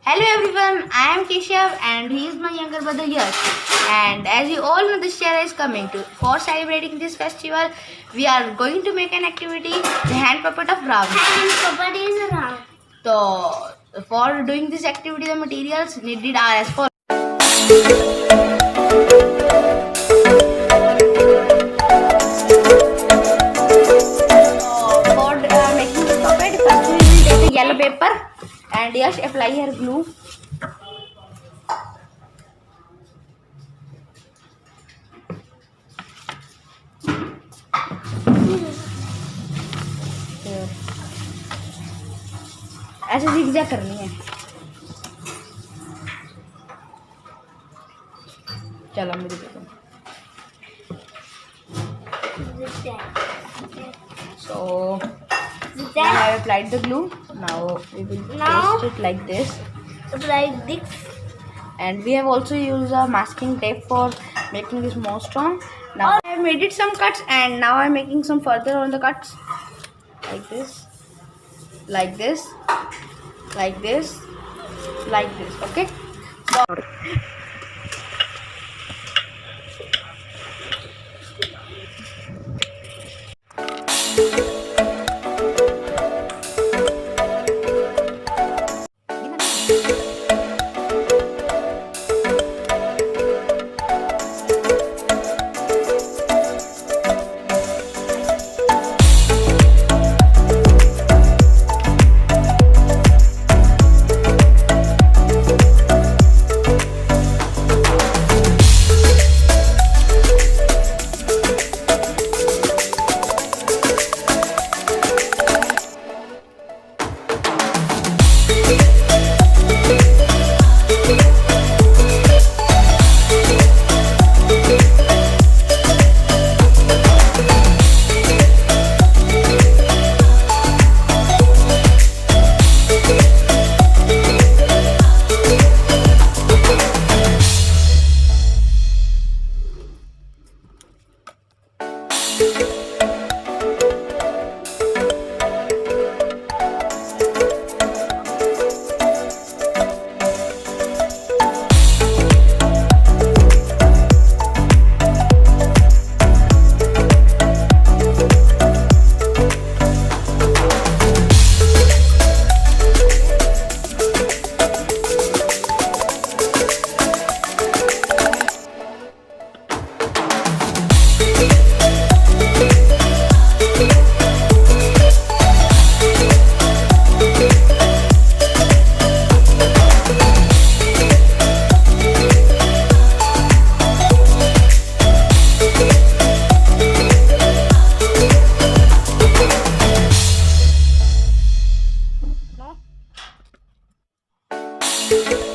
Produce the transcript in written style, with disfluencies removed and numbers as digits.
Hello everyone, I am Keshav and he is my younger brother Yash. And as you all know, Dusshera is coming to. For celebrating this festival, we are going to make an activity, the hand puppet of Ravana. Hand puppet is Ravana. So, for doing this activity, the materials needed are as follows. For making this puppet, first we will take a yellow paper and Yash apply her glue. ऐसे zigzag करनी है. चलो मुझे देखो. So I have applied the glue. Now we will paste it like this. Like this. And we have also used a masking tape for making this more strong. Now I have made it some cuts and now I am making some further on the cuts. Like this. Like this. Like this. Like this. Okay. So, no.